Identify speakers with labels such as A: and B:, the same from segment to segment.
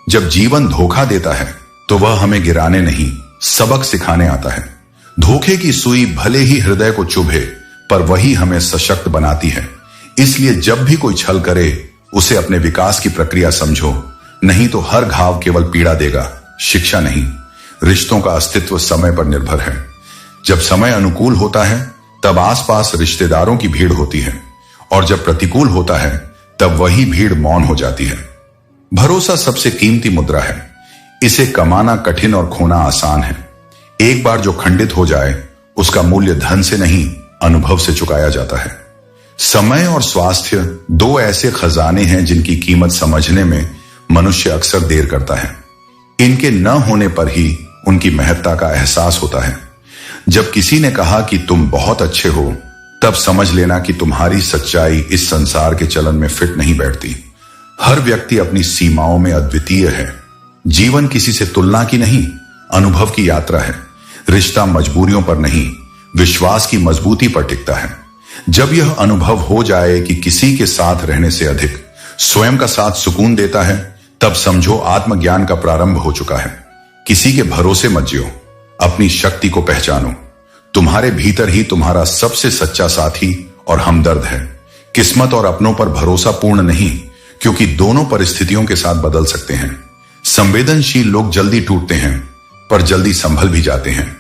A: जब जीवन धोखा देता है तो वह हमें गिराने नहीं, सबक सिखाने आता है। धोखे की सुई भले ही हृदय को चुभे, पर वही हमें सशक्त बनाती है। इसलिए जब भी कोई छल करे, उसे अपने विकास की प्रक्रिया समझो, नहीं तो हर घाव केवल पीड़ा देगा, शिक्षा नहीं। रिश्तों का अस्तित्व समय पर निर्भर है। जब समय अनुकूल होता है तब आसपास रिश्तेदारों की भीड़ होती है, और जब प्रतिकूल होता है तब वही भीड़ मौन हो जाती है। भरोसा सबसे कीमती मुद्रा है। इसे कमाना कठिन और खोना आसान है। एक बार जो खंडित हो जाए, उसका मूल्य धन से नहीं, अनुभव से चुकाया जाता है। समय और स्वास्थ्य दो ऐसे खजाने हैं जिनकी कीमत समझने में मनुष्य अक्सर देर करता है। इनके न होने पर ही उनकी महत्ता का एहसास होता है। जब किसी ने कहा कि तुम बहुत अच्छे हो, तब समझ लेना कि तुम्हारी सच्चाई इस संसार के चलन में फिट नहीं बैठती। हर व्यक्ति अपनी सीमाओं में अद्वितीय है। जीवन किसी से तुलना की नहीं, अनुभव की यात्रा है। रिश्ता मजबूरियों पर नहीं, विश्वास की मजबूती पर टिकता है। जब यह अनुभव हो जाए कि किसी के साथ रहने से अधिक स्वयं का साथ सुकून देता है, तब समझो आत्मज्ञान का प्रारंभ हो चुका है। किसी के भरोसे मत जियो, अपनी शक्ति को पहचानो। तुम्हारे भीतर ही तुम्हारा सबसे सच्चा साथी और हमदर्द है। किस्मत और अपनों पर भरोसा पूर्ण नहीं, क्योंकि दोनों परिस्थितियों के साथ बदल सकते हैं। संवेदनशील लोग जल्दी टूटते हैं, पर जल्दी संभल भी जाते हैं।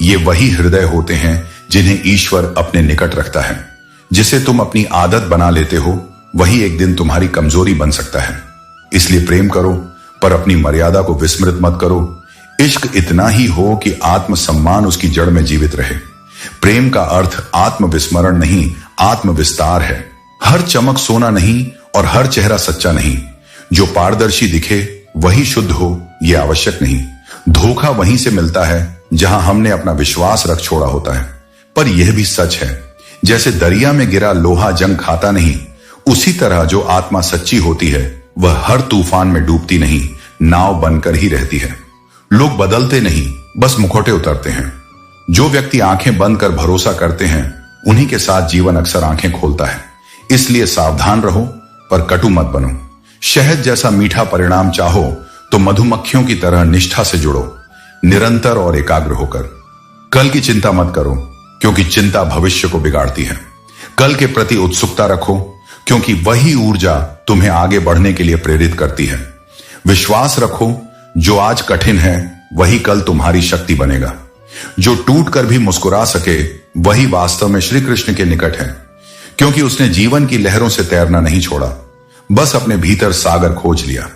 A: ये वही हृदय होते हैं जिन्हें ईश्वर अपने निकट रखता है। जिसे तुम अपनी आदत बना लेते हो, वही एक दिन तुम्हारी कमजोरी बन सकता है। इसलिए प्रेम करो, पर अपनी मर्यादा को विस्मृत मत करो। इश्क इतना ही हो कि आत्मसम्मान उसकी जड़ में जीवित रहे। प्रेम का अर्थ आत्मविस्मरण नहीं, आत्मविस्तार है। हर चमक सोना नहीं और हर चेहरा सच्चा नहीं। जो पारदर्शी दिखे वही शुद्ध हो, यह आवश्यक नहीं। धोखा वहीं से मिलता है जहां हमने अपना विश्वास रख छोड़ा होता है। पर यह भी सच है, जैसे दरिया में गिरा लोहा जंग खाता नहीं, उसी तरह जो आत्मा सच्ची होती है वह हर तूफान में डूबती नहीं, नाव बनकर ही रहती है। लोग बदलते नहीं, बस मुखौटे उतरते हैं। जो व्यक्ति आंखें बंद कर भरोसा करते हैं, उन्हीं के साथ जीवन अक्सर आंखें खोलता है। इसलिए सावधान रहो, पर कटु मत बनो। शहद जैसा मीठा परिणाम चाहो तो मधुमक्खियों की तरह निष्ठा से जुड़ो, निरंतर और एकाग्र होकर। कल की चिंता मत करो, क्योंकि चिंता भविष्य को बिगाड़ती है। कल के प्रति उत्सुकता रखो, क्योंकि वही ऊर्जा तुम्हें आगे बढ़ने के लिए प्रेरित करती है। विश्वास रखो, जो आज कठिन है वही कल तुम्हारी शक्ति बनेगा। जो टूट कर भी मुस्कुरा सके वही वास्तव में श्री कृष्ण के निकट है, क्योंकि उसने जीवन की लहरों से तैरना नहीं छोड़ा, बस अपने भीतर सागर खोज लिया।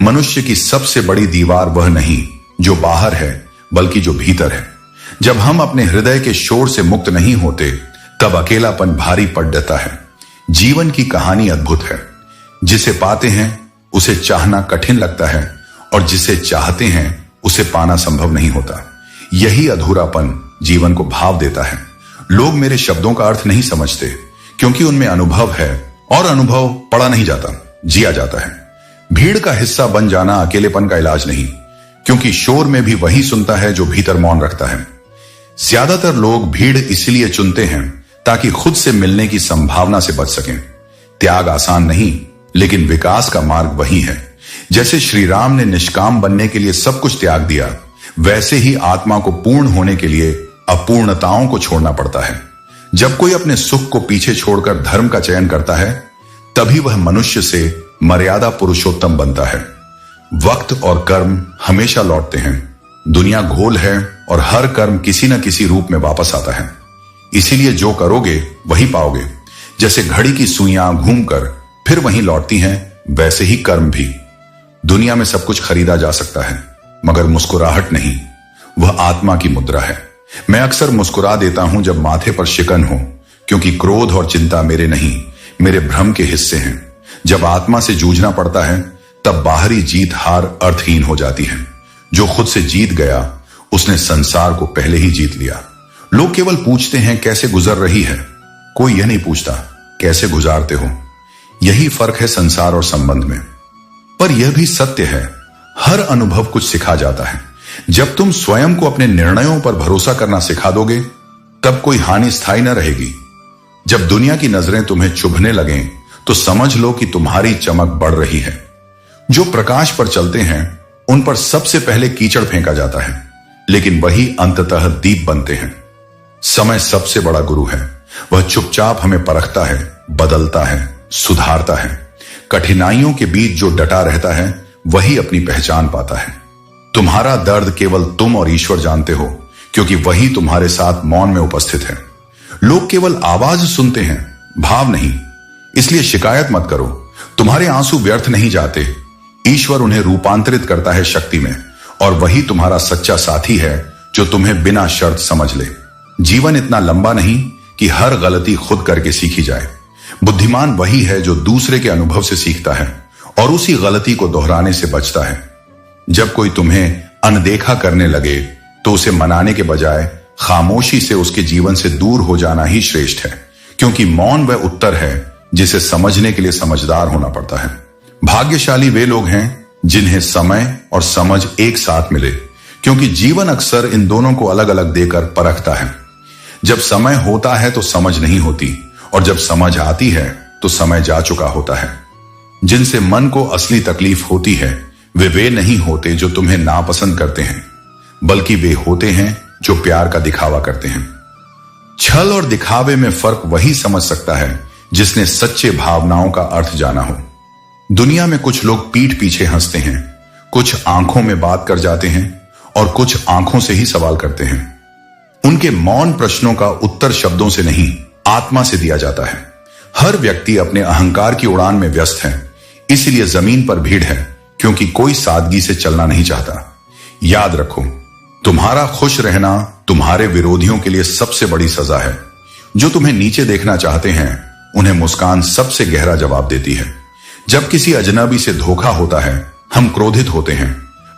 A: मनुष्य की सबसे बड़ी दीवार वह नहीं जो बाहर है, बल्कि जो भीतर है। जब हम अपने हृदय के शोर से मुक्त नहीं होते, तब अकेलापन भारी पड़ जाता है। जीवन की कहानी अद्भुत है। जिसे पाते हैं उसे चाहना कठिन लगता है, और जिसे चाहते हैं उसे पाना संभव नहीं होता। यही अधूरापन जीवन को भाव देता है। लोग मेरे शब्दों का अर्थ नहीं समझते, क्योंकि उनमें अनुभव है, और अनुभव पढ़ा नहीं जाता, जिया जाता है। भीड़ का हिस्सा बन जाना अकेलेपन का इलाज नहीं, क्योंकि शोर में भी वही सुनता है जो भीतर मौन रखता है। ज्यादातर लोग भीड़ इसलिए चुनते हैं ताकि खुद से मिलने की संभावना से बच सकें। त्याग आसान नहीं, लेकिन विकास का मार्ग वही है। जैसे श्री राम ने निष्काम बनने के लिए सब कुछ त्याग दिया, वैसे ही आत्मा को पूर्ण होने के लिए अपूर्णताओं को छोड़ना पड़ता है। जब कोई अपने सुख को पीछे छोड़कर धर्म का चयन करता है, तभी वह मनुष्य से मर्यादा पुरुषोत्तम बनता है। वक्त और कर्म हमेशा लौटते हैं। दुनिया गोल है और हर कर्म किसी न किसी रूप में वापस आता है। इसीलिए जो करोगे वही पाओगे। जैसे घड़ी की सुइयां घूमकर फिर वहीं लौटती हैं, वैसे ही कर्म भी। दुनिया में सब कुछ खरीदा जा सकता है, मगर मुस्कुराहट नहीं। वह आत्मा की मुद्रा है। मैं अक्सर मुस्कुरा देता हूं जब माथे पर शिकन हो, क्योंकि क्रोध और चिंता मेरे नहीं, मेरे भ्रम के हिस्से हैं। जब आत्मा से जूझना पड़ता है, तब बाहरी जीत हार अर्थहीन हो जाती है। जो खुद से जीत गया, उसने संसार को पहले ही जीत लिया। लोग केवल पूछते हैं कैसे गुजर रही है, कोई यह नहीं पूछता कैसे गुजारते हो। यही फर्क है संसार और संबंध में। पर यह भी सत्य है, हर अनुभव कुछ सिखा जाता है। जब तुम स्वयं को अपने निर्णयों पर भरोसा करना सिखा दोगे, तब कोई हानि स्थायी न रहेगी। जब दुनिया की नजरें तुम्हें चुभने लगें, तो समझ लो कि तुम्हारी चमक बढ़ रही है। जो प्रकाश पर चलते हैं उन पर सबसे पहले कीचड़ फेंका जाता है, लेकिन वही अंततः दीप बनते हैं। समय सबसे बड़ा गुरु है। वह चुपचाप हमें परखता है, बदलता है, सुधारता है। कठिनाइयों के बीच जो डटा रहता है वही अपनी पहचान पाता है। तुम्हारा दर्द केवल तुम और ईश्वर जानते हो, क्योंकि वही तुम्हारे साथ मौन में उपस्थित है। लोग केवल आवाज सुनते हैं, भाव नहीं। इसलिए शिकायत मत करो। तुम्हारे आंसू व्यर्थ नहीं जाते। ईश्वर उन्हें रूपांतरित करता है शक्ति में, और वही तुम्हारा सच्चा साथी है जो तुम्हें बिना शर्त समझ ले। जीवन इतना लंबा नहीं कि हर गलती खुद करके सीखी जाए। बुद्धिमान वही है जो दूसरे के अनुभव से सीखता है और उसी गलती को दोहराने से बचता है। जब कोई तुम्हें अनदेखा करने लगे तो उसे मनाने के बजाय खामोशी से उसके जीवन से दूर हो जाना ही श्रेष्ठ है, क्योंकि मौन वह उत्तर है जिसे समझने के लिए समझदार होना पड़ता है। भाग्यशाली वे लोग हैं जिन्हें समय और समझ एक साथ मिले, क्योंकि जीवन अक्सर इन दोनों को अलग अलग देकर परखता है। जब समय होता है तो समझ नहीं होती, और जब समझ आती है तो समय जा चुका होता है। जिनसे मन को असली तकलीफ होती है वे नहीं होते जो तुम्हें नापसंद करते हैं, बल्कि वे होते हैं जो प्यार का दिखावा करते हैं। छल और दिखावे में फर्क वही समझ सकता है जिसने सच्चे भावनाओं का अर्थ जाना हो। दुनिया में कुछ लोग पीठ पीछे हंसते हैं, कुछ आंखों में बात कर जाते हैं और कुछ आंखों से ही सवाल करते हैं। उनके मौन प्रश्नों का उत्तर शब्दों से नहीं, आत्मा से दिया जाता है। हर व्यक्ति अपने अहंकार की उड़ान में व्यस्त है, इसलिए जमीन पर भीड़ है, क्योंकि कोई सादगी से चलना नहीं चाहता। याद रखो, तुम्हारा खुश रहना तुम्हारे विरोधियों के लिए सबसे बड़ी सजा है। जो तुम्हें नीचे देखना चाहते हैं उन्हें मुस्कान सबसे गहरा जवाब देती है। जब किसी अजनबी से धोखा होता है हम क्रोधित होते हैं,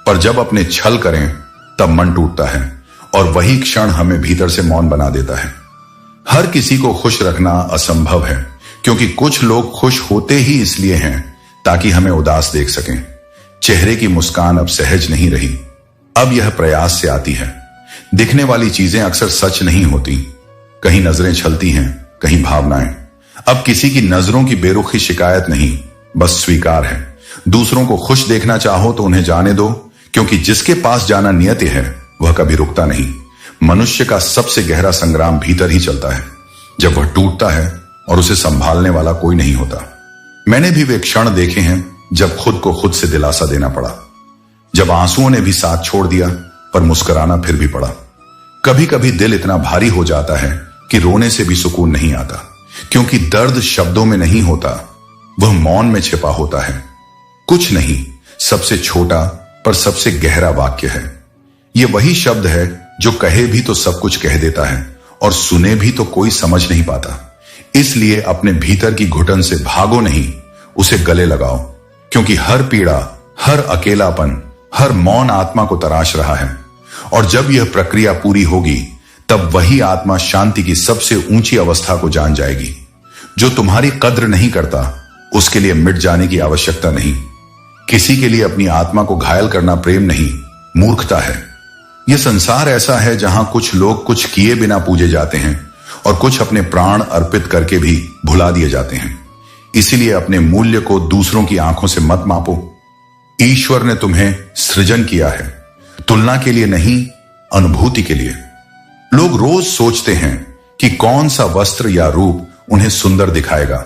A: पर जब अपने छल करें तब मन टूटता है, और वही क्षण हमें भीतर से मौन बना देता है। हर किसी को खुश रखना असंभव है, क्योंकि कुछ लोग खुश होते ही इसलिए हैं ताकि हमें उदास देख सकें। चेहरे की मुस्कान अब सहज नहीं रही, अब यह प्रयास से आती है। दिखने वाली चीजें अक्सर सच नहीं होती, कहीं नजरें छलती हैं, कहीं भावनाएं। अब किसी की नजरों की बेरुखी शिकायत नहीं, बस स्वीकार है। दूसरों को खुश देखना चाहो तो उन्हें जाने दो, क्योंकि जिसके पास जाना नियति है वह कभी रुकता नहीं। मनुष्य का सबसे गहरा संग्राम भीतर ही चलता है, जब वह टूटता है और उसे संभालने वाला कोई नहीं होता। मैंने भी वे क्षण देखे हैं जब खुद को खुद से दिलासा देना पड़ा, जब आंसुओं ने भी साथ छोड़ दिया पर मुस्कुराना फिर भी पड़ा। कभी कभी दिल इतना भारी हो जाता है कि रोने से भी सुकून नहीं आता, क्योंकि दर्द शब्दों में नहीं होता, वह मौन में छिपा होता है। कुछ नहीं, सबसे छोटा पर सबसे गहरा वाक्य है। यह वही शब्द है जो कहे भी तो सब कुछ कह देता है और सुने भी तो कोई समझ नहीं पाता। इसलिए अपने भीतर की घुटन से भागो नहीं, उसे गले लगाओ, क्योंकि हर पीड़ा, हर अकेलापन, हर मौन आत्मा को तराश रहा है। और जब यह प्रक्रिया पूरी होगी तब वही आत्मा शांति की सबसे ऊंची अवस्था को जान जाएगी। जो तुम्हारी कद्र नहीं करता उसके लिए मिट जाने की आवश्यकता नहीं। किसी के लिए अपनी आत्मा को घायल करना प्रेम नहीं, मूर्खता है। यह संसार ऐसा है जहां कुछ लोग कुछ किए बिना पूजे जाते हैं और कुछ अपने प्राण अर्पित करके भी भुला दिए जाते हैं। इसीलिए अपने मूल्य को दूसरों की आंखों से मत मापो। ईश्वर ने तुम्हें सृजन किया है, तुलना के लिए नहीं, अनुभूति के लिए। लोग रोज सोचते हैं कि कौन सा वस्त्र या रूप उन्हें सुंदर दिखाएगा,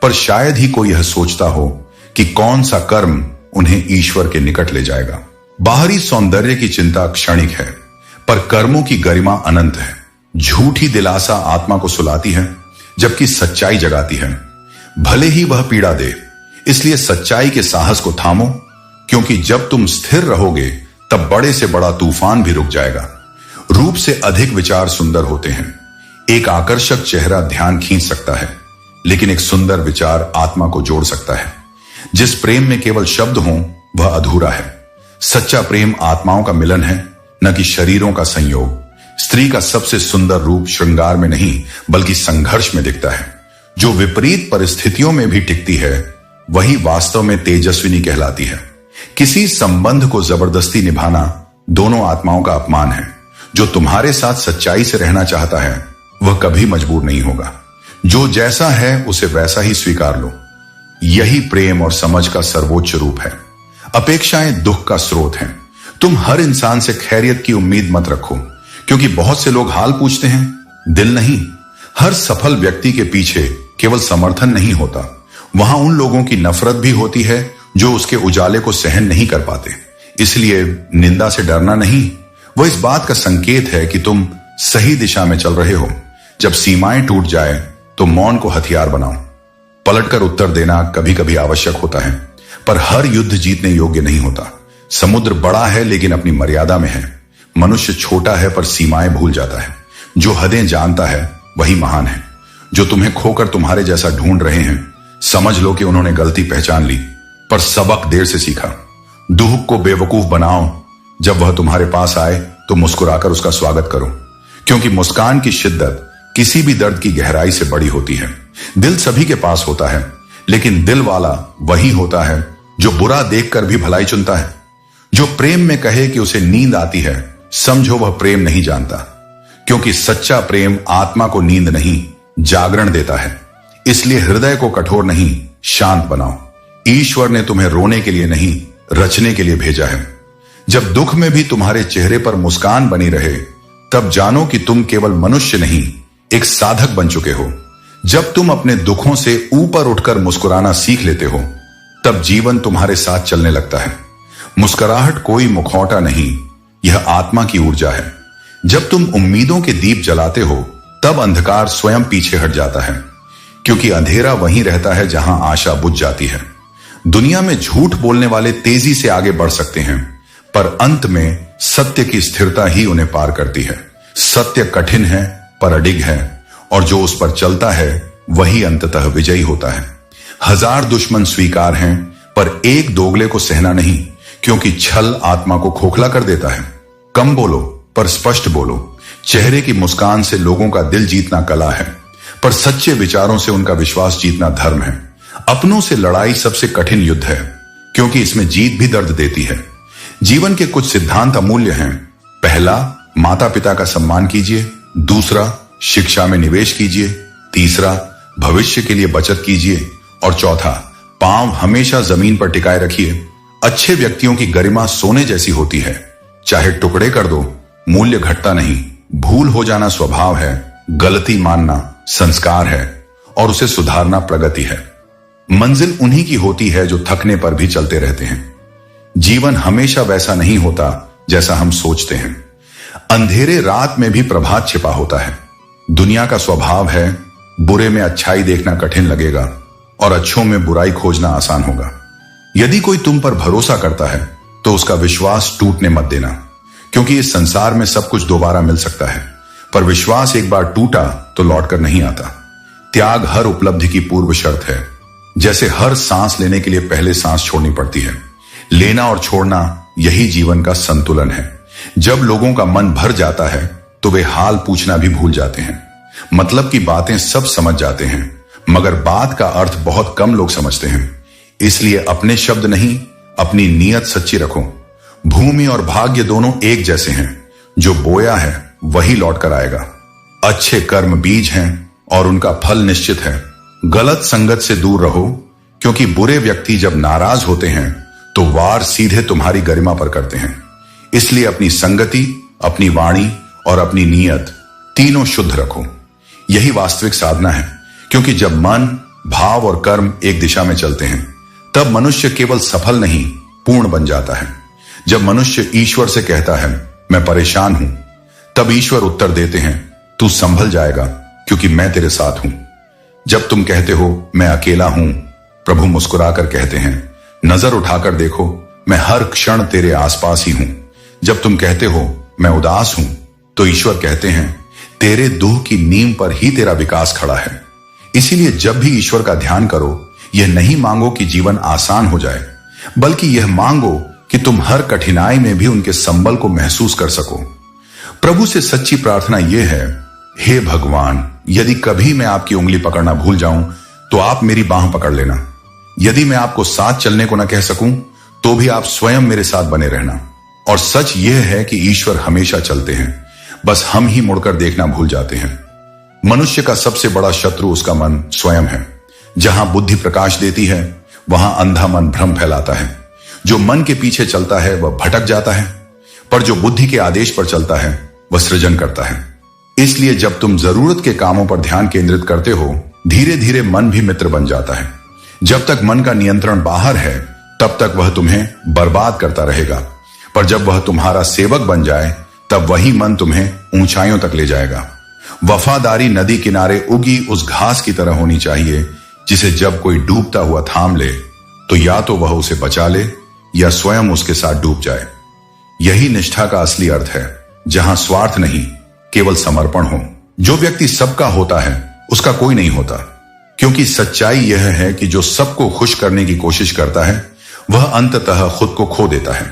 A: पर शायद ही कोई यह सोचता हो कि कौन सा कर्म उन्हें ईश्वर के निकट ले जाएगा। बाहरी सौंदर्य की चिंता क्षणिक है, पर कर्मों की गरिमा अनंत है। झूठी दिलासा आत्मा को सुलाती है, जबकि सच्चाई जगाती है, भले ही वह पीड़ा दे। इसलिए सच्चाई के साहस को थामो, क्योंकि जब तुम स्थिर रहोगे तब बड़े से बड़ा तूफान भी रुक जाएगा। रूप से अधिक विचार सुंदर होते हैं। एक आकर्षक चेहरा ध्यान खींच सकता है, लेकिन एक सुंदर विचार आत्मा को जोड़ सकता है। जिस प्रेम में केवल शब्द हो वह अधूरा है। सच्चा प्रेम आत्माओं का मिलन है, न कि शरीरों का संयोग। स्त्री का सबसे सुंदर रूप श्रृंगार में नहीं बल्कि संघर्ष में दिखता है। जो विपरीत परिस्थितियों में भी टिकती है वही वास्तव में तेजस्विनी कहलाती है। किसी संबंध को जबरदस्ती निभाना दोनों आत्माओं का अपमान है। जो तुम्हारे साथ सच्चाई से रहना चाहता है वह कभी मजबूर नहीं होगा। जो जैसा है उसे वैसा ही स्वीकार लो। यही प्रेम और समझ का सर्वोच्च रूप है। अपेक्षाएं दुख का स्रोत हैं। तुम हर इंसान से खैरियत की उम्मीद मत रखो, क्योंकि बहुत से लोग हाल पूछते हैं, दिल नहीं। हर सफल व्यक्ति के पीछे केवल समर्थन नहीं होता, वहां उन लोगों की नफरत भी होती है जो उसके उजाले को सहन नहीं कर पाते। इसलिए निंदा से डरना नहीं, वो इस बात का संकेत है कि तुम सही दिशा में चल रहे हो। जब सीमाएं टूट जाए तो मौन को हथियार बनाओ। पलटकर उत्तर देना कभी कभी आवश्यक होता है, पर हर युद्ध जीतने योग्य नहीं होता। समुद्र बड़ा है लेकिन अपनी मर्यादा में है। मनुष्य छोटा है पर सीमाएं भूल जाता है। जो हदें जानता है वही महान है। जो तुम्हें खोकर तुम्हारे जैसा ढूंढ रहे हैं, समझ लो कि उन्होंने गलती पहचान ली, पर सबक देर से सीखा। दुख को बेवकूफ बनाओ, जब वह तुम्हारे पास आए तो मुस्कुराकर उसका स्वागत करो, क्योंकि मुस्कान की शिद्दत किसी भी दर्द की गहराई से बड़ी होती है। दिल सभी के पास होता है, लेकिन दिल वाला वही होता है जो बुरा देखकर भी भलाई चुनता है। जो प्रेम में कहे कि उसे नींद आती है, समझो वह प्रेम नहीं जानता, क्योंकि सच्चा प्रेम आत्मा को नींद नहीं, जागरण देता है। इसलिए हृदय को कठोर नहीं, शांत बनाओ। ईश्वर ने तुम्हें रोने के लिए नहीं, रचने के लिए भेजा है। जब दुख में भी तुम्हारे चेहरे पर मुस्कान बनी रहे, तब जानो कि तुम केवल मनुष्य नहीं, एक साधक बन चुके हो। जब तुम अपने दुखों से ऊपर उठकर मुस्कुराना सीख लेते हो, तब जीवन तुम्हारे साथ चलने लगता है। मुस्कुराहट कोई मुखौटा नहीं, यह आत्मा की ऊर्जा है। जब तुम उम्मीदों के दीप जलाते हो, तब अंधकार स्वयं पीछे हट जाता है, क्योंकि अंधेरा वहीं रहता है जहां आशा बुझ जाती है। दुनिया में झूठ बोलने वाले तेजी से आगे बढ़ सकते हैं, पर अंत में सत्य की स्थिरता ही उन्हें पार करती है। सत्य कठिन है पर अडिग है, और जो उस पर चलता है वही अंततः विजयी होता है। 1000 दुश्मन स्वीकार हैं, पर एक दोगले को सहना नहीं, क्योंकि छल आत्मा को खोखला कर देता है। कम बोलो पर स्पष्ट बोलो। चेहरे की मुस्कान से लोगों का दिल जीतना कला है, पर सच्चे विचारों से उनका विश्वास जीतना धर्म है। अपनों से लड़ाई सबसे कठिन युद्ध है, क्योंकि इसमें जीत भी दर्द देती है। जीवन के कुछ सिद्धांत अमूल्य हैं। पहला, माता पिता का सम्मान कीजिए। दूसरा, शिक्षा में निवेश कीजिए। तीसरा, भविष्य के लिए बचत कीजिए। और चौथा, पांव हमेशा जमीन पर टिकाए रखिए। अच्छे व्यक्तियों की गरिमा सोने जैसी होती है, चाहे टुकड़े कर दो, मूल्य घटता नहीं। भूल हो जाना स्वभाव है, गलती मानना संस्कार है, और उसे सुधारना प्रगति है। मंजिल उन्हीं की होती है जो थकने पर भी चलते रहते हैं। जीवन हमेशा वैसा नहीं होता जैसा हम सोचते हैं। अंधेरे रात में भी प्रभात छिपा होता है। दुनिया का स्वभाव है, बुरे में अच्छाई देखना कठिन लगेगा और अच्छों में बुराई खोजना आसान होगा। यदि कोई तुम पर भरोसा करता है तो उसका विश्वास टूटने मत देना, क्योंकि इस संसार में सब कुछ दोबारा मिल सकता है, पर विश्वास एक बार टूटा तो लौटकर नहीं आता। त्याग हर उपलब्धि की पूर्व शर्त है। जैसे हर सांस लेने के लिए पहले सांस छोड़नी पड़ती है, लेना और छोड़ना यही जीवन का संतुलन है। जब लोगों का मन भर जाता है तो वे हाल पूछना भी भूल जाते हैं। मतलब की बातें सब समझ जाते हैं, मगर बात का अर्थ बहुत कम लोग समझते हैं। इसलिए अपने शब्द नहीं, अपनी नीयत सच्ची रखो। भूमि और भाग्य दोनों एक जैसे हैं, जो बोया है वही लौट कर आएगा। अच्छे कर्म बीज हैं और उनका फल निश्चित है। गलत संगत से दूर रहो, क्योंकि बुरे व्यक्ति जब नाराज होते हैं तो वार सीधे तुम्हारी गरिमा पर करते हैं। इसलिए अपनी संगति, अपनी वाणी और अपनी नीयत तीनों शुद्ध रखो। यही वास्तविक साधना है, क्योंकि जब मन, भाव और कर्म एक दिशा में चलते हैं, तब मनुष्य केवल सफल नहीं, पूर्ण बन जाता है। जब मनुष्य ईश्वर से कहता है मैं परेशान हूं, तब ईश्वर उत्तर देते हैं तू संभल जाएगा, क्योंकि मैं तेरे साथ हूं। जब तुम कहते हो मैं अकेला हूं, प्रभु मुस्कुराकर कहते हैं नजर उठाकर देखो, मैं हर क्षण तेरे आसपास ही हूं। जब तुम कहते हो मैं उदास हूं, तो ईश्वर कहते हैं तेरे दुख की नींव पर ही तेरा विकास खड़ा है। इसीलिए जब भी ईश्वर का ध्यान करो, यह नहीं मांगो कि जीवन आसान हो जाए, बल्कि यह मांगो कि तुम हर कठिनाई में भी उनके संबल को महसूस कर सको। प्रभु से सच्ची प्रार्थना यह है, हे भगवान, यदि कभी मैं आपकी उंगली पकड़ना भूल जाऊं तो आप मेरी बांह पकड़ लेना। यदि मैं आपको साथ चलने को न कह सकूं तो भी आप स्वयं मेरे साथ बने रहना। और सच यह है कि ईश्वर हमेशा चलते हैं, बस हम ही मुड़कर देखना भूल जाते हैं। मनुष्य का सबसे बड़ा शत्रु उसका मन स्वयं है। जहां बुद्धि प्रकाश देती है, वहां अंधा मन भ्रम फैलाता है। जो मन के पीछे चलता है वह भटक जाता है, पर जो बुद्धि के आदेश पर चलता है वह सृजन करता है। इसलिए जब तुम जरूरत के कामों पर ध्यान केंद्रित करते हो, धीरे धीरे मन भी मित्र बन जाता है। जब तक मन का नियंत्रण बाहर है तब तक वह तुम्हें बर्बाद करता रहेगा, पर जब वह तुम्हारा सेवक बन जाए तब वही मन तुम्हें ऊंचाइयों तक ले जाएगा। वफादारी नदी किनारे उगी उस घास की तरह होनी चाहिए जिसे जब कोई डूबता हुआ थाम ले तो या तो वह उसे बचा ले या स्वयं उसके साथ डूब जाए। यही निष्ठा का असली अर्थ है, जहां स्वार्थ नहीं केवल समर्पण हो। जो व्यक्ति सबका होता है उसका कोई नहीं होता, क्योंकि सच्चाई यह है कि जो सबको खुश करने की कोशिश करता है वह अंततः खुद को खो देता है।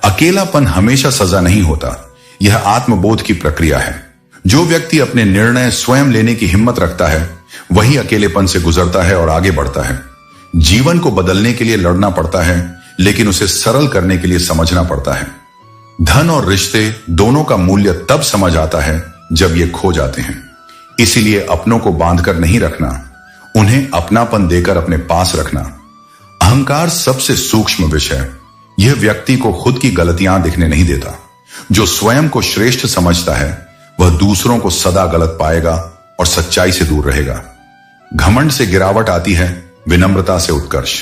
A: अकेलापन हमेशा सजा नहीं होता, यह आत्मबोध की प्रक्रिया है। जो व्यक्ति अपने निर्णय स्वयं लेने की हिम्मत रखता है वही अकेलेपन से गुजरता है और आगे बढ़ता है। जीवन को बदलने के लिए लड़ना पड़ता है, लेकिन उसे सरल करने के लिए समझना पड़ता है। धन और रिश्ते दोनों का मूल्य तब समझ आता है जब ये खो जाते हैं। इसीलिए अपनों को बांधकर नहीं रखना, उन्हें अपनापन देकर अपने पास रखना। अहंकार सबसे सूक्ष्म विषय है। यह व्यक्ति को खुद की गलतियां दिखने नहीं देता। जो स्वयं को श्रेष्ठ समझता है वह दूसरों को सदा गलत पाएगा और सच्चाई से दूर रहेगा। घमंड से गिरावट आती है, विनम्रता से उत्कर्ष।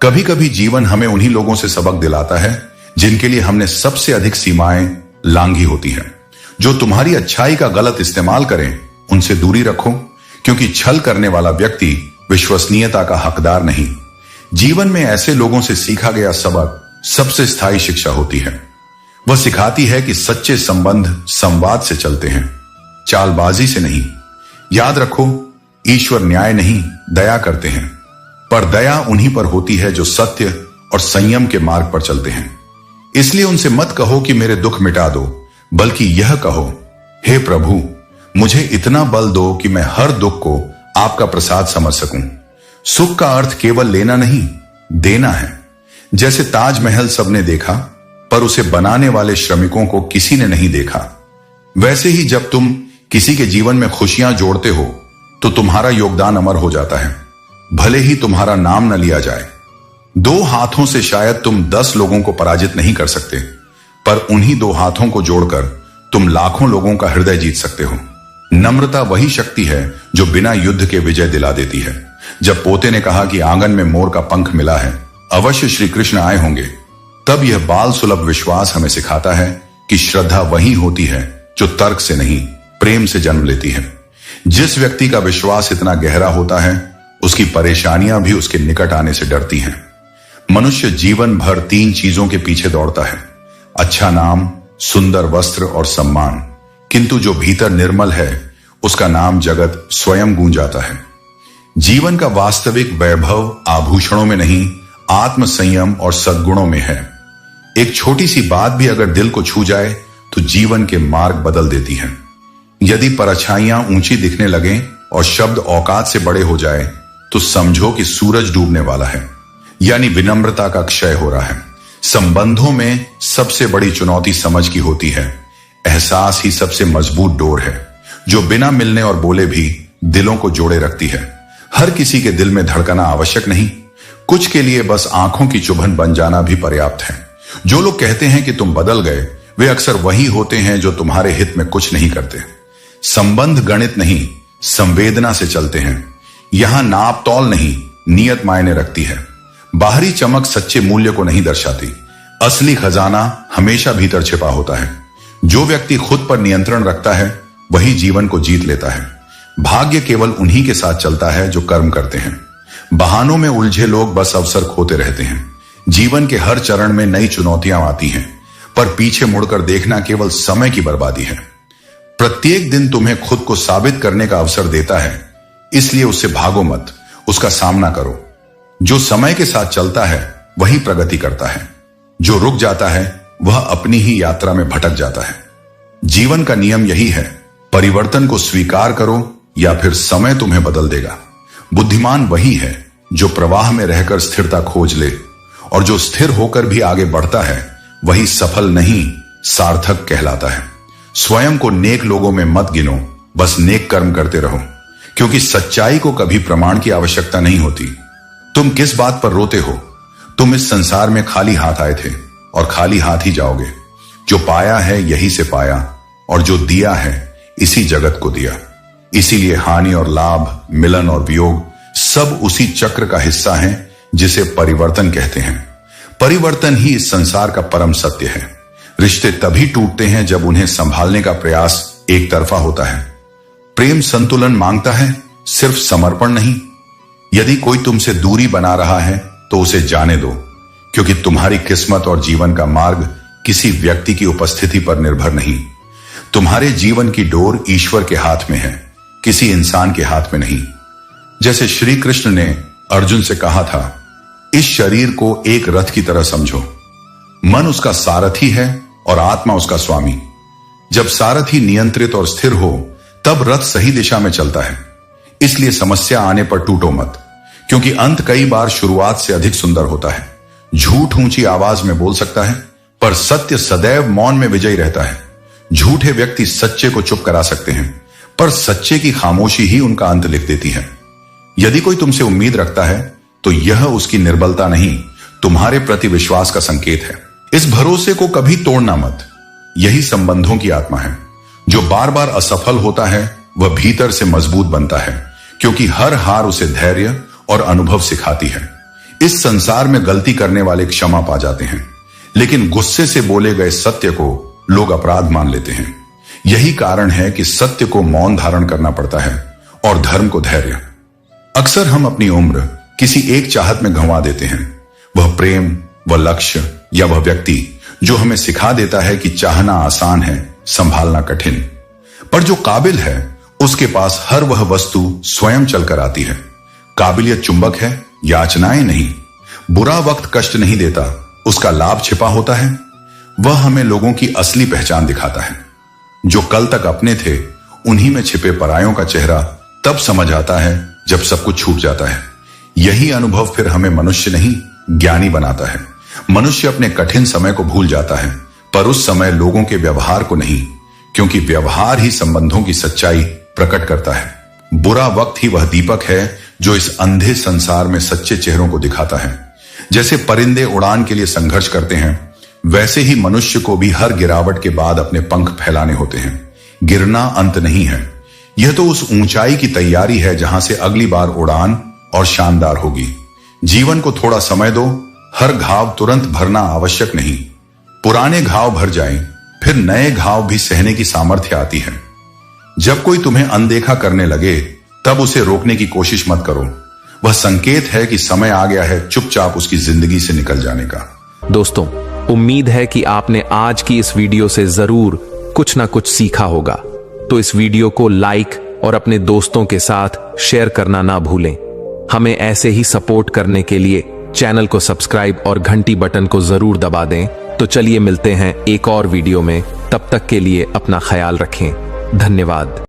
A: कभी कभी जीवन हमें उन्हीं लोगों से सबक दिलाता है जिनके लिए हमने सबसे अधिक सीमाएं लांघी होती हैं। जो तुम्हारी अच्छाई का गलत इस्तेमाल करें उनसे दूरी रखो, क्योंकि छल करने वाला व्यक्ति विश्वसनीयता का हकदार नहीं। जीवन में ऐसे लोगों से सीखा गया सबक सबसे स्थायी शिक्षा होती है। वह सिखाती है कि सच्चे संबंध संवाद से चलते हैं, चालबाजी से नहीं। याद रखो, ईश्वर न्याय नहीं दया करते हैं, पर दया उन्हीं पर होती है जो सत्य और संयम के मार्ग पर चलते हैं। इसलिए उनसे मत कहो कि मेरे दुख मिटा दो, बल्कि यह कहो, हे प्रभु, मुझे इतना बल दो कि मैं हर दुख को आपका प्रसाद समझ सकूं। सुख का अर्थ केवल लेना नहीं, देना है। जैसे ताजमहल सबने देखा, पर उसे बनाने वाले श्रमिकों को किसी ने नहीं देखा, वैसे ही जब तुम किसी के जीवन में खुशियां जोड़ते हो तो तुम्हारा योगदान अमर हो जाता है, भले ही तुम्हारा नाम न लिया जाए। 2 हाथों से शायद तुम 10 लोगों को पराजित नहीं कर सकते, पर उन्हीं 2 हाथों को जोड़कर तुम लाखों लोगों का हृदय जीत सकते हो। नम्रता वही शक्ति है जो बिना युद्ध के विजय दिला देती है। जब पोते ने कहा कि आंगन में मोर का पंख मिला है, अवश्य श्री कृष्ण आए होंगे, तब यह बाल सुलभ विश्वास हमें सिखाता है कि श्रद्धा वही होती है जो तर्क से नहीं, प्रेम से जन्म लेती है। जिस व्यक्ति का विश्वास इतना गहरा होता है, उसकी परेशानियां भी उसके निकट आने से डरती हैं। मनुष्य जीवन भर 3 चीजों के पीछे दौड़ता है, अच्छा नाम, सुंदर वस्त्र और सम्मान, किंतु जो भीतर निर्मल है उसका नाम जगत स्वयं गूंजाता है। जीवन का वास्तविक वैभव आभूषणों में नहीं, आत्म संयम और सद्गुणों में है। एक छोटी सी बात भी अगर दिल को छू जाए तो जीवन के मार्ग बदल देती है। यदि परछाइयां ऊंची दिखने लगें और शब्द औकात से बड़े हो जाए तो समझो कि सूरज डूबने वाला है, यानी विनम्रता का क्षय हो रहा है। संबंधों में सबसे बड़ी चुनौती समझ की होती है। एहसास ही सबसे मजबूत डोर है जो बिना मिलने और बोले भी दिलों को जोड़े रखती है। हर किसी के दिल में धड़कना आवश्यक नहीं, कुछ के लिए बस आंखों की चुभन बन जाना भी पर्याप्त है। जो लोग कहते हैं कि तुम बदल गए, वे अक्सर वही होते हैं जो तुम्हारे हित में कुछ नहीं करते। संबंध गणित नहीं, संवेदना से चलते हैं। यहां नाप तौल नहीं, नियत मायने रखती है। बाहरी चमक सच्चे मूल्य को नहीं दर्शाती, असली खजाना हमेशा भीतर छिपा होता है। जो व्यक्ति खुद पर नियंत्रण रखता है वही जीवन को जीत लेता है। भाग्य केवल उन्हीं के साथ चलता है जो कर्म करते हैं। बहानों में उलझे लोग बस अवसर खोते रहते हैं। जीवन के हर चरण में नई चुनौतियां आती हैं, पर पीछे मुड़कर देखना केवल समय की बर्बादी है। प्रत्येक दिन तुम्हें खुद को साबित करने का अवसर देता है, इसलिए उससे भागो मत, उसका सामना करो। जो समय के साथ चलता है वही प्रगति करता है, जो रुक जाता है वह अपनी ही यात्रा में भटक जाता है। जीवन का नियम यही है, परिवर्तन को स्वीकार करो या फिर समय तुम्हें बदल देगा। बुद्धिमान वही है जो प्रवाह में रहकर स्थिरता खोज ले, और जो स्थिर होकर भी आगे बढ़ता है वही सफल नहीं सार्थक कहलाता है। स्वयं को नेक लोगों में मत गिनो, बस नेक कर्म करते रहो, क्योंकि सच्चाई को कभी प्रमाण की आवश्यकता नहीं होती। तुम किस बात पर रोते हो? तुम इस संसार में खाली हाथ आए थे और खाली हाथ ही जाओगे। जो पाया है यही से पाया, और जो दिया है इसी जगत को दिया। इसीलिए हानि और लाभ, मिलन और वियोग सब उसी चक्र का हिस्सा हैं जिसे परिवर्तन कहते हैं। परिवर्तन ही इस संसार का परम सत्य है। रिश्ते तभी टूटते हैं जब उन्हें संभालने का प्रयास एक तरफा होता है। प्रेम संतुलन मांगता है, सिर्फ समर्पण नहीं। यदि कोई तुमसे दूरी बना रहा है तो उसे जाने दो, क्योंकि तुम्हारी किस्मत और जीवन का मार्ग किसी व्यक्ति की उपस्थिति पर निर्भर नहीं। तुम्हारे जीवन की डोर ईश्वर के हाथ में है, किसी इंसान के हाथ में नहीं। जैसे श्री कृष्ण ने अर्जुन से कहा था, इस शरीर को एक रथ की तरह समझो। मन उसका सारथी है और आत्मा उसका स्वामी। जब सारथी नियंत्रित और स्थिर हो तब रथ सही दिशा में चलता है। इसलिए समस्या आने पर टूटो मत, क्योंकि अंत कई बार शुरुआत से अधिक सुंदर होता है। झूठ ऊंची आवाज में बोल सकता है, पर सत्य सदैव मौन में विजयी रहता है। झूठे व्यक्ति सच्चे को चुप करा सकते हैं, पर सच्चे की खामोशी ही उनका अंत लिख देती है। यदि कोई तुमसे उम्मीद रखता है तो यह उसकी निर्बलता नहीं, तुम्हारे प्रति विश्वास का संकेत है। इस भरोसे को कभी तोड़ना मत। यही संबंधों की आत्मा है। जो बार बार असफल होता है वह भीतर से मजबूत बनता है, क्योंकि हर हार उसे धैर्य और अनुभव सिखाती है। इस संसार में गलती करने वाले क्षमा पा जाते हैं, लेकिन गुस्से से बोले गए सत्य को लोग अपराध मान लेते हैं। यही कारण है कि सत्य को मौन धारण करना पड़ता है और धर्म को धैर्य। अक्सर हम अपनी उम्र किसी एक चाहत में गंवा देते हैं। वह प्रेम, वह लक्ष्य या वह व्यक्ति जो हमें सिखा देता है कि चाहना आसान है, संभालना कठिन। पर जो काबिल है उसके पास हर वह वस्तु स्वयं चलकर आती है। काबिलियत चुंबक है, याचनाएं नहीं। बुरा वक्त कष्ट नहीं देता, उसका लाभ छिपा होता है। वह हमें लोगों की असली पहचान दिखाता है। जो कल तक अपने थे, उन्हीं में छिपे परायों का चेहरा तब समझ आता है जब सब कुछ छूट जाता है। यही अनुभव फिर हमें मनुष्य नहीं, ज्ञानी बनाता है। मनुष्य अपने कठिन समय को भूल जाता है, पर उस समय लोगों के व्यवहार को नहीं, क्योंकि व्यवहार ही संबंधों की सच्चाई प्रकट करता है। बुरा वक्त ही वह दीपक है जो इस अंधे संसार में सच्चे चेहरों को दिखाता है। जैसे परिंदे उड़ान के लिए संघर्ष करते हैं, वैसे ही मनुष्य को भी हर गिरावट के बाद अपने पंख फैलाने होते हैं। गिरना अंत नहीं है, यह तो उस ऊंचाई की तैयारी है जहां से अगली बार उड़ान और शानदार होगी। जीवन को थोड़ा समय दो, हर घाव तुरंत भरना आवश्यक नहीं। पुराने घाव भर जाएं, फिर नए घाव भी सहने की सामर्थ्य आती है। जब कोई तुम्हें अनदेखा करने लगे तब उसे रोकने की कोशिश मत करो। वह संकेत है कि समय आ गया है चुपचाप उसकी जिंदगी से निकल जाने का।
B: दोस्तों, उम्मीद है कि आपने आज की इस वीडियो से जरूर कुछ ना कुछ सीखा होगा। तो इस वीडियो को लाइक और अपने दोस्तों के साथ शेयर करना ना भूलें। हमें ऐसे ही सपोर्ट करने के लिए चैनल को सब्सक्राइब और घंटी बटन को जरूर दबा दें। तो चलिए मिलते हैं एक और वीडियो में। तब तक के लिए अपना ख्याल रखें। धन्यवाद।